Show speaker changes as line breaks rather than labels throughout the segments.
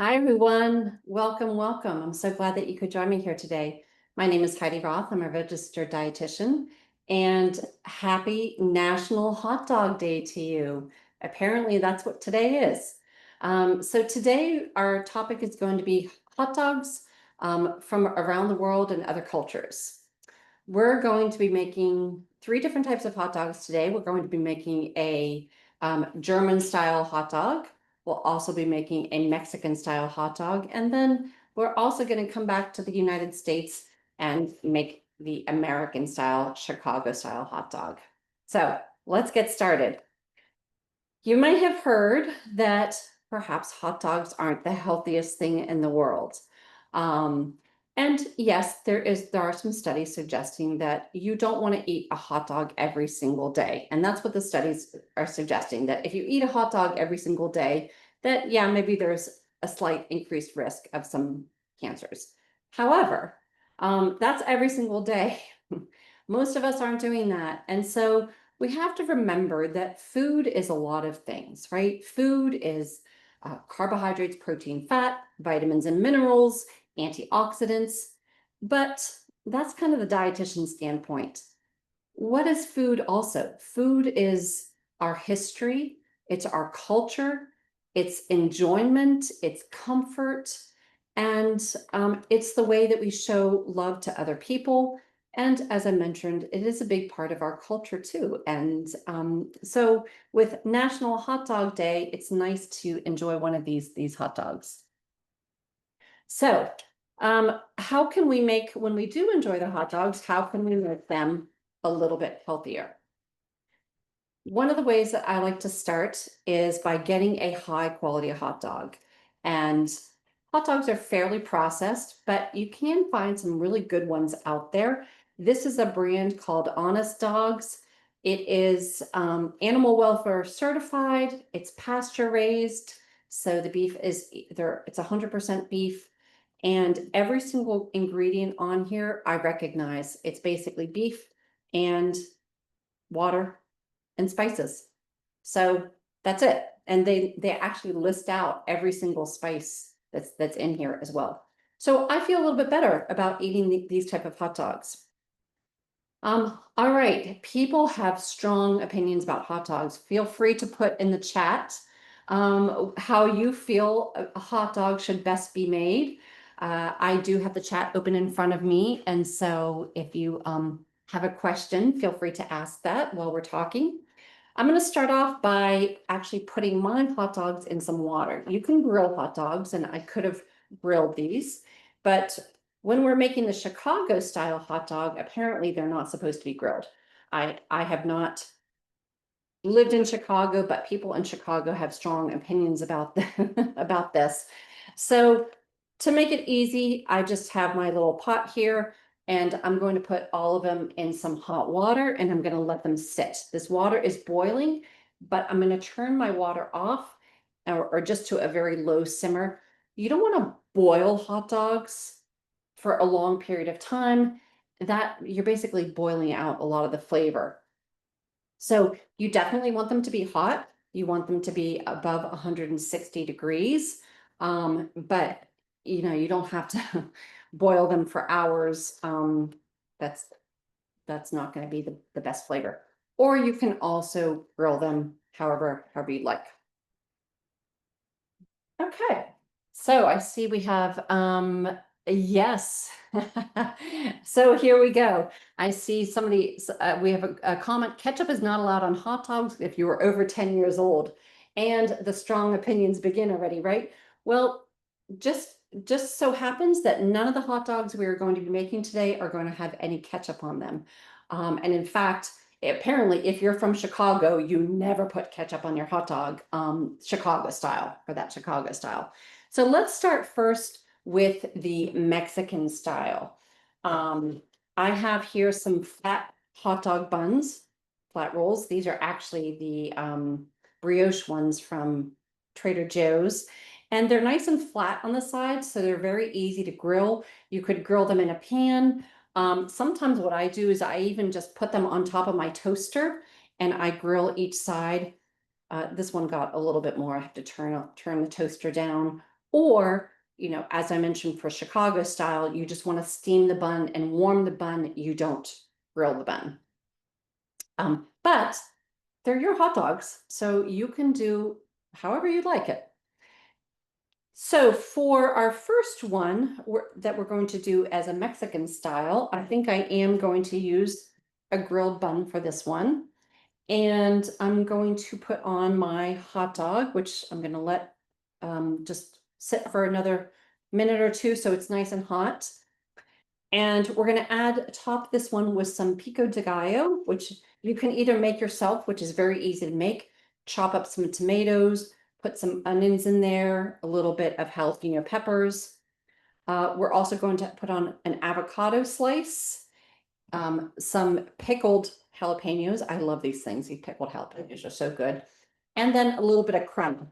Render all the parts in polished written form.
Hi, everyone. Welcome, welcome. I'm so glad that you could join me here today. My name is Heidi Roth. I'm a registered dietitian, and happy National Hot Dog Day to you. Apparently, that's what today is. So today, our topic is going to be hot dogs from around the world and other cultures. We're going to be making three different types of hot dogs today. We're going to be making a German style hot dog. We'll also be making a Mexican style hot dog. And then we're also going to come back to the United States and make the American style, Chicago style hot dog. So let's get started. You might have heard that perhaps hot dogs aren't the healthiest thing in the world. Um, and yes, there are some studies suggesting that you don't want to eat a hot dog every single day. And that's what the studies are suggesting, that if you eat a hot dog every single day, that yeah, maybe there's a slight increased risk of some cancers. However, that's every single day. Most of us aren't doing that. And so we have to remember that food is a lot of things, right? Food is carbohydrates, protein, fat, vitamins and minerals, antioxidants, but that's kind of the dietitian standpoint. What is food also? Food is our history, it's our culture, it's enjoyment, it's comfort, and it's the way that we show love to other people. And as I mentioned, it is a big part of our culture too. And so with National Hot Dog Day, it's nice to enjoy one of these hot dogs. So how can we make, when we do enjoy the hot dogs, how can we make them a little bit healthier? One of the ways that I like to start is by getting a high quality hot dog. And hot dogs are fairly processed, but you can find some really good ones out there. This is a brand called Honest Dogs. It is animal welfare certified. It's pasture raised. So the beef is there, it's 100% beef. And every single ingredient on here, I recognize. It's basically beef and water and spices. So that's it. And they actually list out every single spice that's in here as well. So I feel a little bit better about eating these type of hot dogs. All right, people have strong opinions about hot dogs. Feel free to put in the chat how you feel a hot dog should best be made. I do have the chat open in front of me, and so if you have a question, feel free to ask that while we're talking. I'm going to start off by actually putting my hot dogs in some water. You can grill hot dogs, and I could have grilled these, but when we're making the Chicago style hot dog, apparently they're not supposed to be grilled. I have not lived in Chicago, but people in Chicago have strong opinions about about this. So to make it easy, I just have my little pot here, and I'm going to put all of them in some hot water, and I'm going to let them sit. This water is boiling, but I'm going to turn my water off, or just to a very low simmer. You don't want to boil hot dogs for a long period of time. That you're basically boiling out a lot of the flavor. So you definitely want them to be hot. You want them to be above 160 degrees. But you don't have to boil them for hours. That's that's not going to be the best flavor. Or you can also grill them however you like. Okay, so I see we have yes. So here we go. I see somebody we have a comment, ketchup is not allowed on hot dogs if you are over 10 years old. And the strong opinions begin already, right? Well, just just so happens that none of the hot dogs we are going to be making today are going to have any ketchup on them. And in fact, apparently, if you're from Chicago, you never put ketchup on your hot dog, Chicago style, or that Chicago style. So let's start first with the Mexican style. Um, I have here some flat hot dog buns, flat rolls. These are actually the brioche ones from Trader Joe's. And they're nice and flat on the side, so they're very easy to grill. You could grill them in a pan. Sometimes what I do is I even just put them on top of my toaster and I grill each side. This one got a little bit more. I have to turn the toaster down. Or, as I mentioned for Chicago style, you just want to steam the bun and warm the bun. You don't grill the bun. But they're your hot dogs, so you can do however you'd like it. So for our first one that we're going to do as a Mexican style, I think I am going to use a grilled bun for this one. And I'm going to put on my hot dog, which I'm going to let just sit for another minute or two so it's nice and hot. And we're going to top this one with some pico de gallo, which you can either make yourself, which is very easy to make. Chop up some tomatoes, put some onions in there, a little bit of jalapeno peppers. We're also going to put on an avocado slice, some pickled jalapenos. I love these things. These pickled jalapenos are so good. And then a little bit of crema.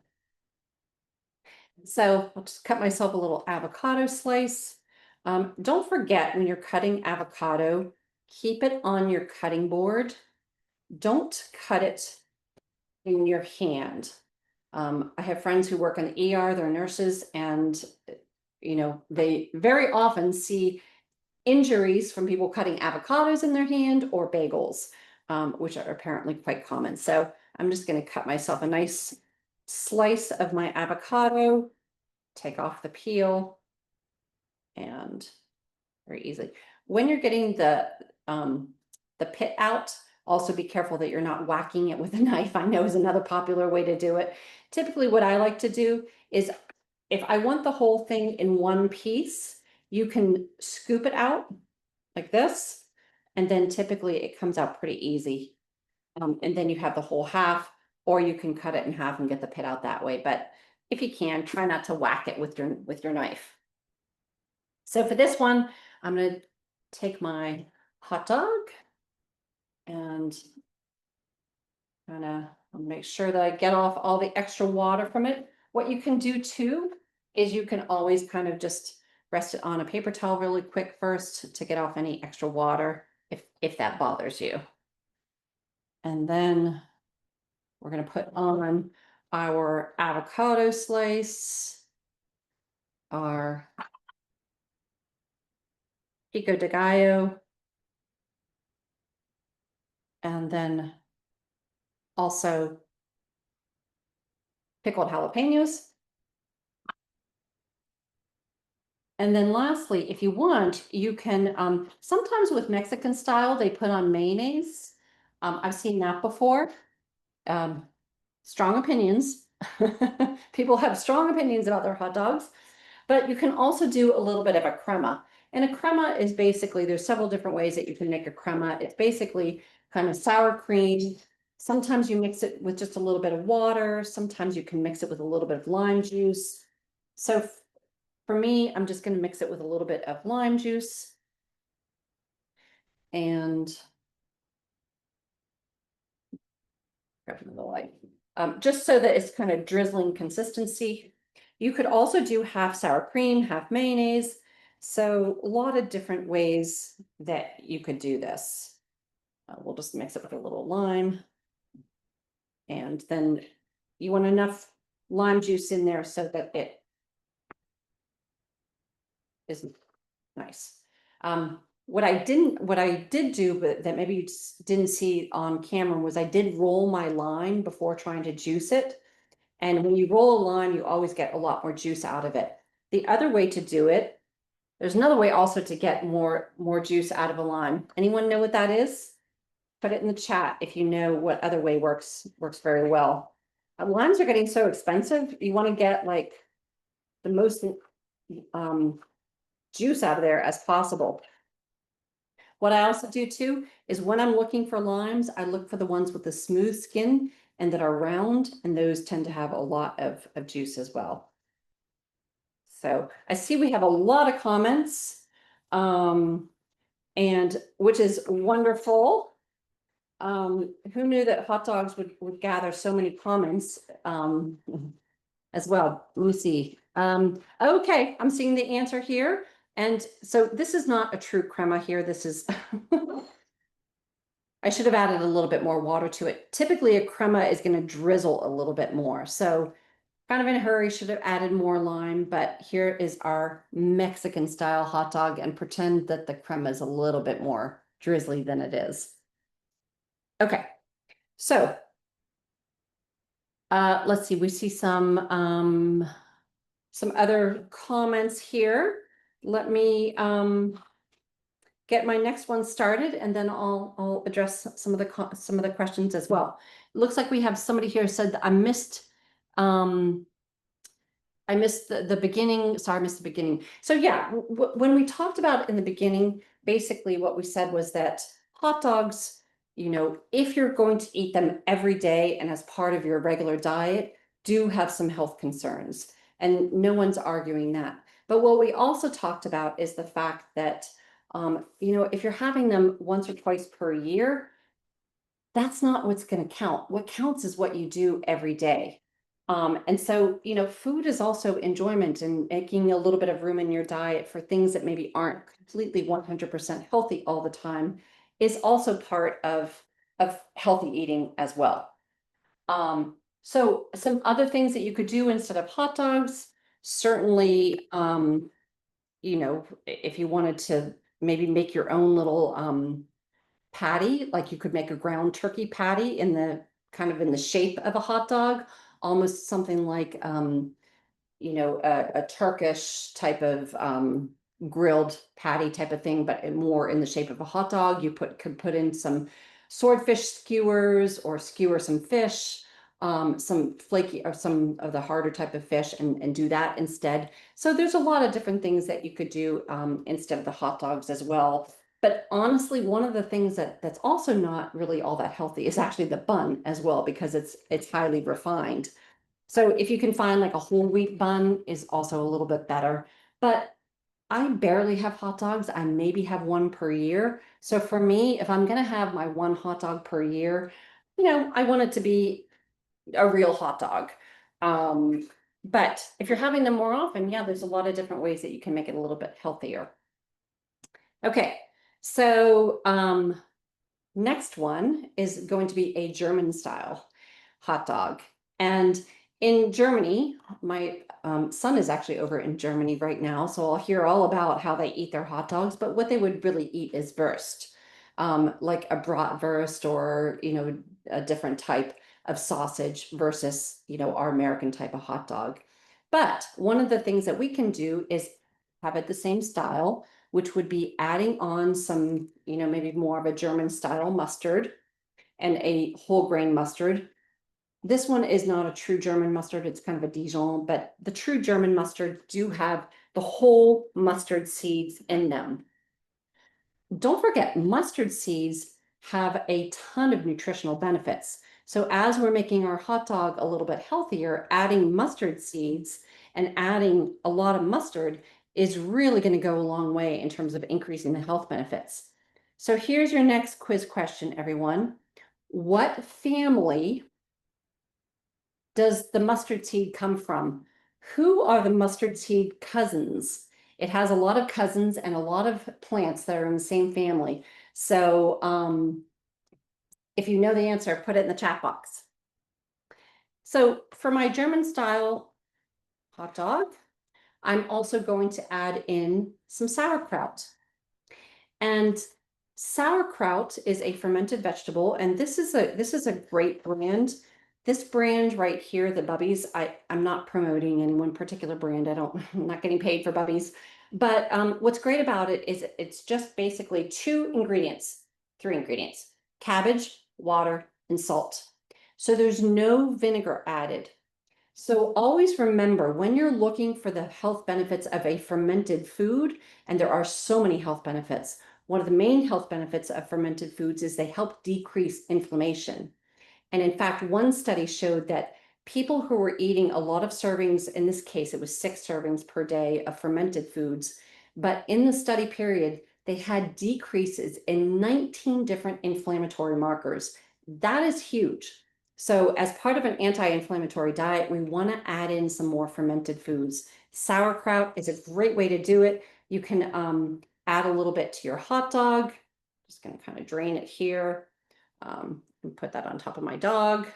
So I'll just cut myself a little avocado slice. Don't forget when you're cutting avocado, keep it on your cutting board. Don't cut it in your hand. I have friends who work in the ER, they're nurses, and they very often see injuries from people cutting avocados in their hand or bagels, which are apparently quite common. So I'm just going to cut myself a nice slice of my avocado, take off the peel, and very easily. When you're getting the pit out, also be careful that you're not whacking it with a knife. I know is another popular way to do it. Typically what I like to do is if I want the whole thing in one piece, you can scoop it out like this, and then typically it comes out pretty easy. And then you have the whole half, or you can cut it in half and get the pit out that way. But if you can, try not to whack it with your knife. So for this one, I'm going to take my hot dog and kind of make sure that I get off all the extra water from it. What you can do too is you can always kind of just rest it on a paper towel really quick first to get off any extra water if that bothers you. And then we're going to put on our avocado slice, our pico de gallo, and then also pickled jalapenos. And then lastly, if you want, you can, sometimes with Mexican style, they put on mayonnaise. I've seen that before. Strong opinions. People have strong opinions about their hot dogs, but you can also do a little bit of a crema. And a crema is basically, there's several different ways that you can make a crema. It's basically kind of sour cream. Sometimes you mix it with just a little bit of water. Sometimes you can mix it with a little bit of lime juice. So for me, I'm just going to mix it with a little bit of lime juice and grab another light, just so that it's kind of drizzling consistency. You could also do half sour cream, half mayonnaise. So a lot of different ways that you could do this. We'll just mix it with a little lime. And then you want enough lime juice in there so that it is nice. What I did do, but that maybe you didn't see on camera, was I did roll my lime before trying to juice it. And when you roll a lime, you always get a lot more juice out of it. The other way to do it, there's another way also to get more juice out of a lime. Anyone know what that is? Put it in the chat if you know what other way works very well. Limes are getting so expensive. You want to get like the most juice out of there as possible. What I also do too is when I'm looking for limes, I look for the ones with the smooth skin and that are round, and those tend to have a lot of juice as well. So I see we have a lot of comments, and which is wonderful. Who knew that hot dogs would gather so many comments as well? Let me see. Okay, I'm seeing the answer here. And so this is not a true crema here. This is, I should have added a little bit more water to it. Typically a crema is going to drizzle a little bit more. So Kind of in a hurry, should have added more lime, but here is our Mexican style hot dog, and pretend that the crema is a little bit more drizzly than it is. Okay, so let's see, we see some other comments here. Let me get my next one started, and then I'll address some of the questions as well. It looks like we have somebody here said that I missed the beginning. Sorry, I missed the beginning. So yeah, when we talked about in the beginning, basically what we said was that hot dogs, if you're going to eat them every day and as part of your regular diet, do have some health concerns. And no one's arguing that. But what we also talked about is the fact that, if you're having them once or twice per year, that's not what's going to count. What counts is what you do every day. And so, food is also enjoyment, and making a little bit of room in your diet for things that maybe aren't completely 100% healthy all the time is also part of healthy eating as well. So some other things that you could do instead of hot dogs, certainly, if you wanted to maybe make your own little patty, like you could make a ground turkey patty in the kind of in the shape of a hot dog, almost something like a Turkish type of grilled patty type of thing, but more in the shape of a hot dog. You could put in some swordfish skewers, or skewer some fish, some flaky or some of the harder type of fish, and do that instead. So there's a lot of different things that you could do instead of the hot dogs as well. But honestly, one of the things that's also not really all that healthy is actually the bun as well, because it's highly refined. So if you can find like a whole wheat bun is also a little bit better. But I barely have hot dogs. I maybe have one per year. So for me, if I'm gonna have my one hot dog per year, I want it to be a real hot dog. But if you're having them more often, yeah, there's a lot of different ways that you can make it a little bit healthier. Okay, so next one is going to be a German style hot dog. And in Germany, my son is actually over in Germany right now, so I'll hear all about how they eat their hot dogs, but what they would really eat is Wurst, like a bratwurst, or, a different type of sausage versus, our American type of hot dog. But one of the things that we can do is have it the same style, which would be adding on some, maybe more of a German style mustard and a whole grain mustard. This one is not a true German mustard. It's kind of a Dijon, but the true German mustard do have the whole mustard seeds in them. Don't forget, mustard seeds have a ton of nutritional benefits. So as we're making our hot dog a little bit healthier, adding mustard seeds and adding a lot of mustard is really going to go a long way in terms of increasing the health benefits. So here's your next quiz question, everyone. What family does the mustard seed come from? Who are the mustard seed cousins? It has a lot of cousins and a lot of plants that are in the same family. So if you know the answer, put it in the chat box. So for my German style hot dog, I'm also going to add in some sauerkraut. And sauerkraut is a fermented vegetable, and this is a great brand. This brand right here, the Bubbies, I'm not promoting any one particular brand. I'm not getting paid for Bubbies. But what's great about it is it's just basically three ingredients: cabbage, water, and salt. So there's no vinegar added. So always remember, when you're looking for the health benefits of a fermented food, and there are so many health benefits, one of the main health benefits of fermented foods is they help decrease inflammation. And in fact, one study showed that people who were eating a lot of servings, in this case, it was 6 servings per day of fermented foods, but in the study period, they had decreases in 19 different inflammatory markers. That is huge. So as part of an anti-inflammatory diet, we want to add in some more fermented foods. Sauerkraut is a great way to do it. You can add a little bit to your hot dog. Just going to kind of drain it here. And put that on top of my dog.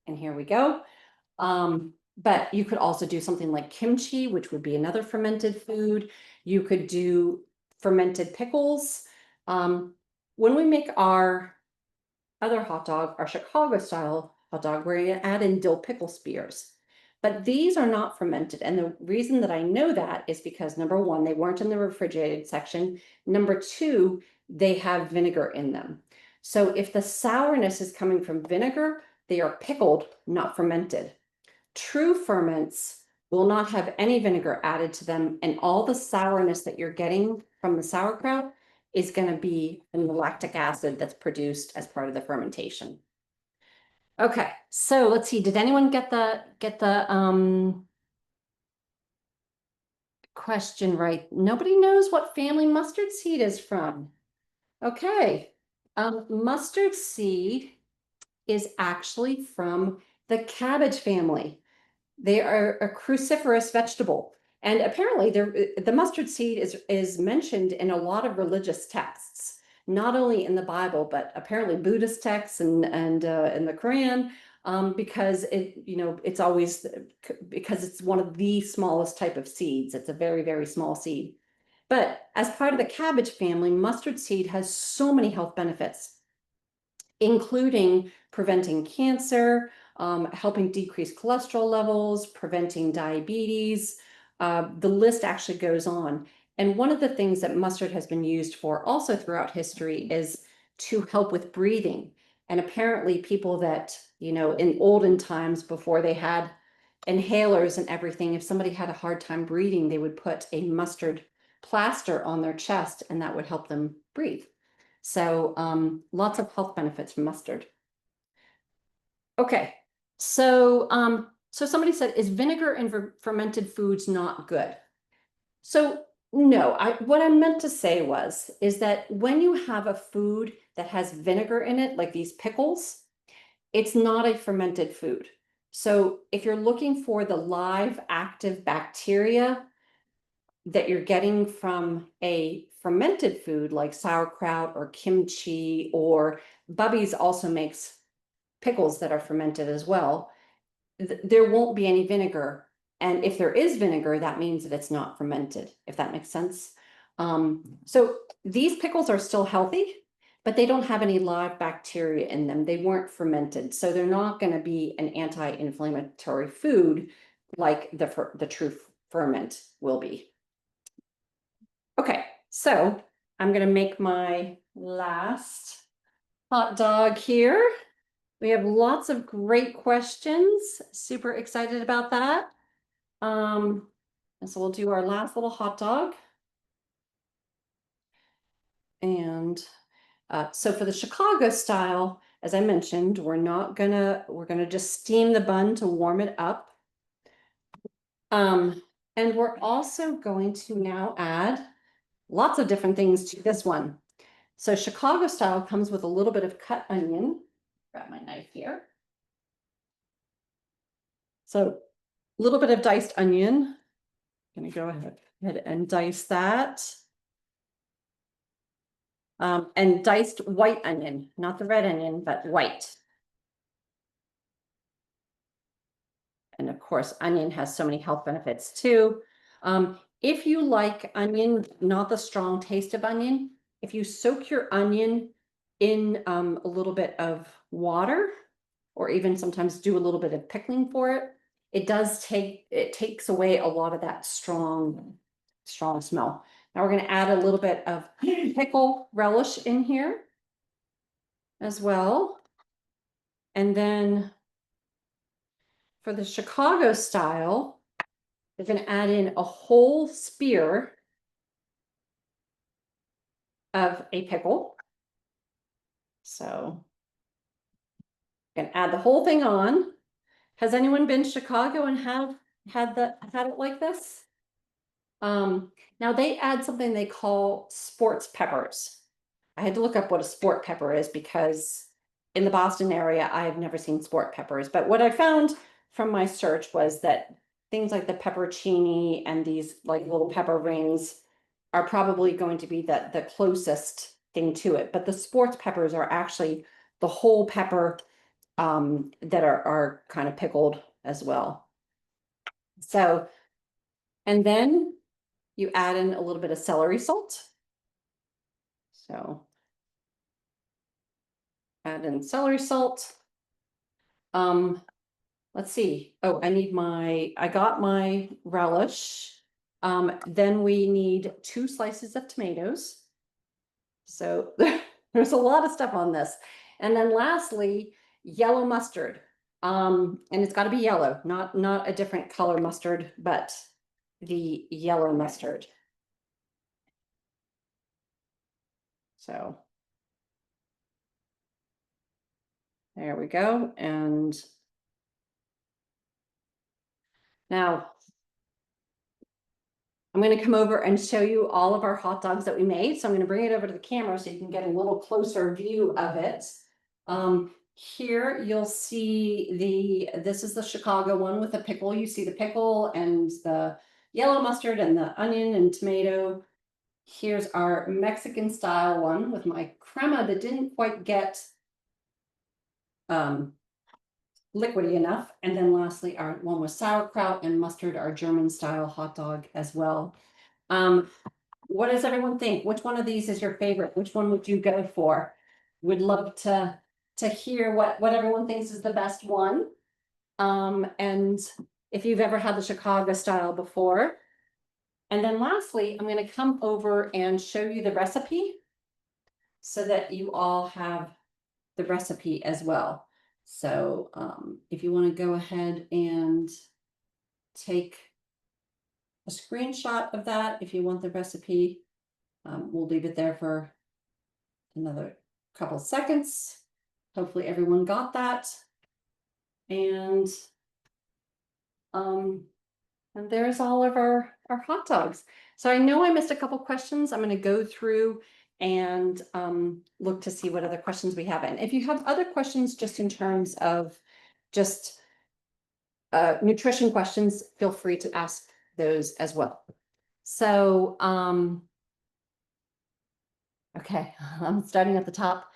And here we go. But you could also do something like kimchi, which would be another fermented food. You could do fermented pickles. Um, when we make our other hot dog, our Chicago style hot dog, we're gonna add in dill pickle spears. But these are not fermented. And the reason that I know that is because number one, they weren't in the refrigerated section. Number two, they have vinegar in them. So if the sourness is coming from vinegar, they are pickled, not fermented. True ferments will not have any vinegar added to them, and all the sourness that you're getting from the sauerkraut is going to be in the lactic acid that's produced as part of the fermentation. Okay, so let's see. Did anyone get the question right? Nobody knows what family mustard seed is from. Okay. Mustard seed is actually from the cabbage family. They are a cruciferous vegetable. And apparently the mustard seed is mentioned in a lot of religious texts, not only in the Bible, but apparently Buddhist texts and in the Quran, because it's always because it's one of the smallest type of seeds. It's a very, very small seed. But as part of the cabbage family, mustard seed has so many health benefits, including preventing cancer, helping decrease cholesterol levels, preventing diabetes. The list actually goes on. And one of the things that mustard has been used for also throughout history is to help with breathing. And apparently people that, in olden times before they had inhalers and everything, if somebody had a hard time breathing, they would put a mustard plaster on their chest and that would help them breathe. So lots of health benefits from mustard. Okay, so somebody said, is vinegar in fermented foods not good? So no, what I meant to say is that when you have a food that has vinegar in it, like these pickles, it's not a fermented food. So if you're looking for the live active bacteria that you're getting from a fermented food like sauerkraut or kimchi, or Bubby's also makes pickles that are fermented as well, there won't be any vinegar. And if there is vinegar, that means that it's not fermented, if that makes sense. So these pickles are still healthy, but they don't have any live bacteria in them. They weren't fermented, so they're not going to be an anti-inflammatory food like the true ferment will be. Okay, so I'm going to make my last hot dog here. We have lots of great questions. Super excited about that. And so we'll do our last little hot dog. And so for the Chicago style, as I mentioned, we're gonna just steam the bun to warm it up. And we're also going to now add lots of different things to this one. So Chicago style comes with a little bit of cut onion. Grab my knife here. So a little bit of diced onion. I'm gonna go ahead and dice that. And diced white onion, not the red onion, but white. And of course, onion has so many health benefits too. If you like onion, not the strong taste of onion, if you soak your onion in a little bit of water, or even sometimes do a little bit of pickling for it, it takes away a lot of that strong smell. Now we're going to add a little bit of pickle relish in here as well. And then for the Chicago style, we're going to add in a whole spear of a pickle. So I'm going to add the whole thing on. Has anyone been to Chicago and had it like this? Now they add something they call sports peppers. I had to look up what a sport pepper is because in the Boston area, I've never seen sport peppers. But what I found from my search was that things like the peppercini and these like little pepper rings are probably going to be the closest thing to it. But the sports peppers are actually the whole pepper that are kind of pickled as well. So, and then you add in a little bit of celery salt. So add in celery salt. Let's see. Oh, I got my relish. Then we need 2 slices of tomatoes. So there's a lot of stuff on this. And then lastly, yellow mustard. And it's got to be yellow, not a different color mustard, but the yellow mustard. So there we go. And now I'm going to come over and show you all of our hot dogs that we made. So I'm going to bring it over to the camera so you can get a little closer view of it. Here you'll see this is the Chicago one with the pickle. You see the pickle and the yellow mustard and the onion and tomato. Here's our Mexican style one with my crema that didn't quite get liquidy enough. And then lastly, our one with sauerkraut and mustard, our German style hot dog as well. What does everyone think? Which one of these is your favorite? Which one would you go for? Would love to hear what everyone thinks is the best one. And if you've ever had the Chicago style before. And then lastly, I'm going to come over and show you the recipe so that you all have the recipe as well. So if you want to go ahead and take a screenshot of that, if you want the recipe, we'll leave it there for another couple seconds. Hopefully everyone got that. And there's all of our hot dogs. So I know I missed a couple questions. I'm going to go through and look to see what other questions we have. And if you have other questions just in terms of just nutrition questions, feel free to ask those as well. So, okay, I'm starting at the top.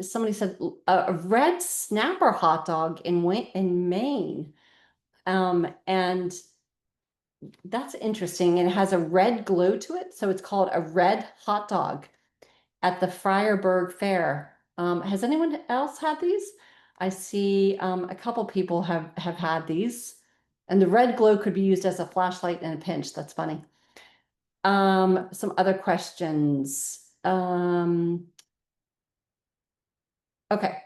Somebody said a red snapper hot dog in Maine. And that's interesting. And it has a red glow to it. So it's called a red hot dog at the Friarberg Fair. Has anyone else had these? I see a couple people have had these. And the red glow could be used as a flashlight in a pinch. That's funny. Some other questions. Okay.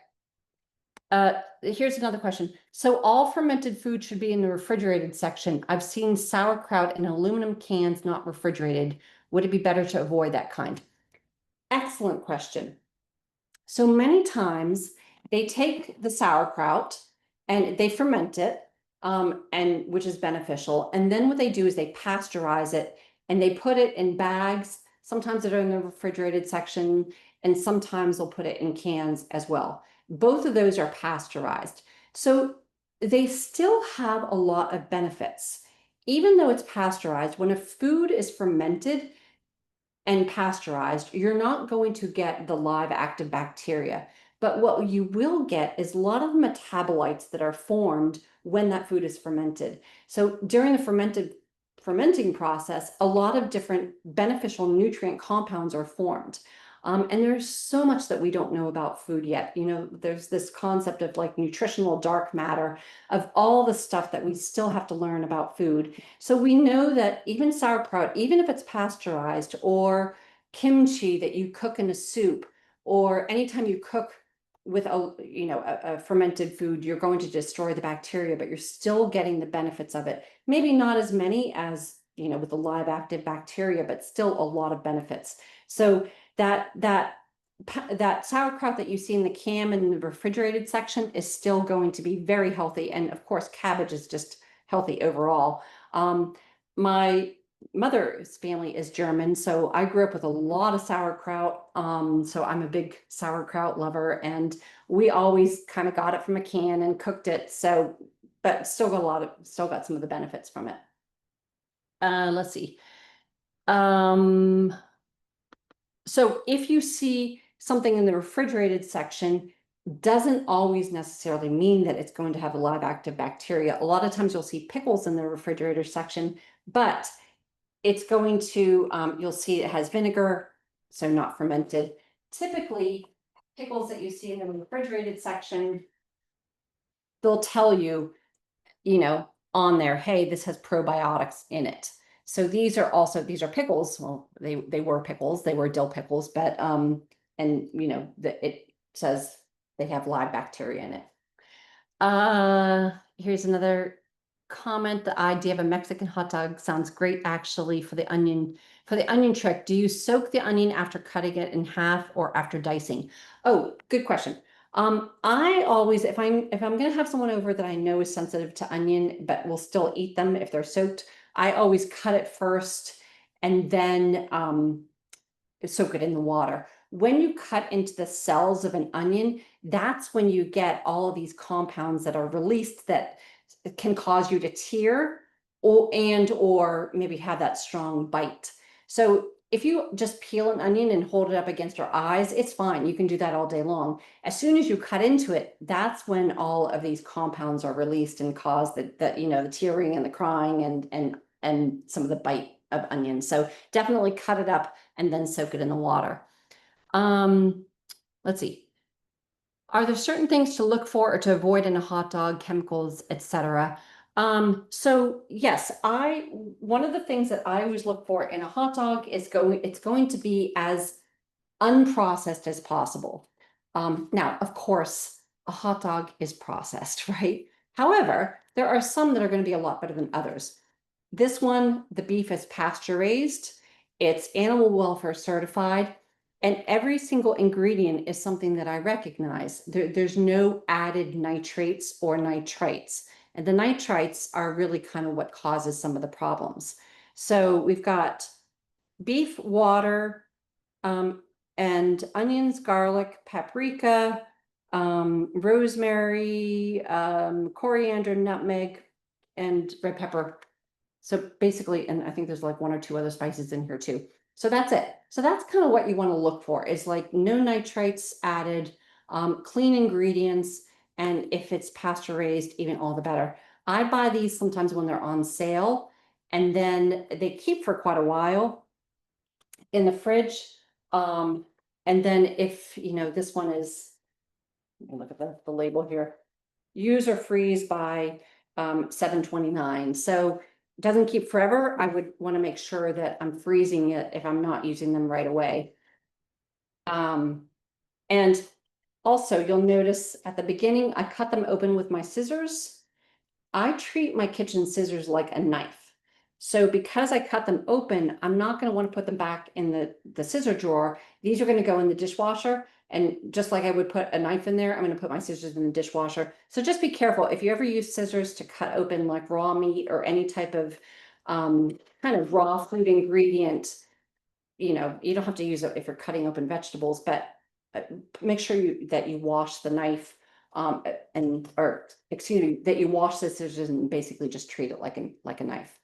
Here's another question. So all fermented food should be in the refrigerated section. I've seen sauerkraut in aluminum cans, not refrigerated. Would it be better to avoid that kind? Excellent question. So many times they take the sauerkraut and they ferment it, and which is beneficial. And then what they do is they pasteurize it and they put it in bags. Sometimes they're in the refrigerated section, and sometimes they'll put it in cans as well. Both of those are pasteurized. So they still have a lot of benefits. Even though it's pasteurized, when a food is fermented and pasteurized, you're not going to get the live active bacteria. But what you will get is a lot of metabolites that are formed when that food is fermented. So during the fermenting process, a lot of different beneficial nutrient compounds are formed. And there's so much that we don't know about food yet. You know, there's this concept of like nutritional dark matter, of all the stuff that we still have to learn about food. So we know that even sauerkraut, even if it's pasteurized, or kimchi that you cook in a soup, or anytime you cook with a fermented food, you're going to destroy the bacteria, but you're still getting the benefits of it. Maybe not as many as, with the live active bacteria, but still a lot of benefits. So that sauerkraut that you see in the can in the refrigerated section is still going to be very healthy. And of course, cabbage is just healthy overall. My mother's family is German, so I grew up with a lot of sauerkraut. So I'm a big sauerkraut lover, and we always kind of got it from a can and cooked it. So, but still got some of the benefits from it. Let's see. So if you see something in the refrigerated section, doesn't always necessarily mean that it's going to have a live active bacteria. A lot of times you'll see pickles in the refrigerator section, but it's going to, you'll see it has vinegar, so not fermented. Typically, pickles that you see in the refrigerated section, they'll tell you, on there, hey, this has probiotics in it. So these are pickles. Well, they were pickles, they were dill pickles, but and it says they have live bacteria in it. Here's another comment. The idea of a Mexican hot dog sounds great actually for the onion. For the onion trick, do you soak the onion after cutting it in half or after dicing? Oh, good question. I always, if I'm gonna have someone over that I know is sensitive to onion, but will still eat them if they're soaked, I always cut it first and then soak it in the water. When you cut into the cells of an onion, that's when you get all of these compounds that are released that can cause you to tear or maybe have that strong bite. So if you just peel an onion and hold it up against your eyes, it's fine. You can do that all day long. As soon as you cut into it, that's when all of these compounds are released and cause the tearing and the crying and some of the bite of onions. So definitely cut it up and then soak it in the water. Let's see. Are there certain things to look for or to avoid in a hot dog, chemicals, etc.? So yes, one of the things that I always look for in a hot dog is it's going to be as unprocessed as possible. Now, of course, a hot dog is processed, right? However, there are some that are going to be a lot better than others. This one, the beef is pasture raised, it's animal welfare certified, and every single ingredient is something that I recognize. There's no added nitrates or nitrites. And the nitrites are really kind of what causes some of the problems. So we've got beef, water, and onions, garlic, paprika, rosemary, coriander, nutmeg, and red pepper. So basically, and I think there's like one or two other spices in here too. So that's it. So that's kind of what you want to look for is like no nitrates added, clean ingredients, and if it's pasture raised, even all the better. I buy these sometimes when they're on sale, and then they keep for quite a while in the fridge. And then if, this one is, look at the label here, use or freeze by 7/29. So it doesn't keep forever. I would want to make sure that I'm freezing it if I'm not using them right away. And also you'll notice at the beginning, I cut them open with my scissors. I treat my kitchen scissors like a knife. So because I cut them open, I'm not going to want to put them back in the scissor drawer. These are going to go in the dishwasher. And just like I would put a knife in there, I'm going to put my scissors in the dishwasher. So just be careful. If you ever use scissors to cut open like raw meat or any type of kind of raw food ingredient, you don't have to use it if you're cutting open vegetables, but make sure that you wash the knife or excuse me, that you wash the scissors and basically just treat it like a knife.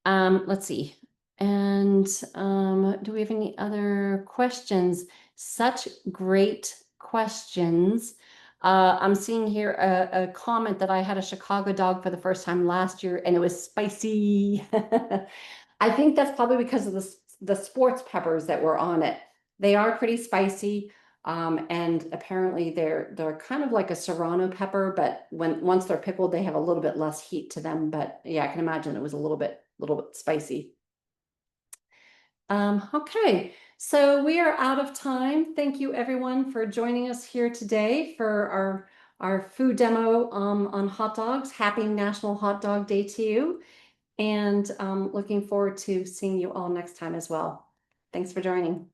Let's see. And do we have any other questions? Such great questions. I'm seeing here a comment that I had a Chicago dog for the first time last year and it was spicy. I think that's probably because of the sports peppers that were on it. They are pretty spicy. And apparently they're kind of like a serrano pepper, but once they're pickled, they have a little bit less heat to them. But yeah, I can imagine it was a little bit spicy. Okay, so we are out of time. Thank you everyone for joining us here today for our food demo on hot dogs. Happy National Hot Dog Day to you. And looking forward to seeing you all next time as well. Thanks for joining.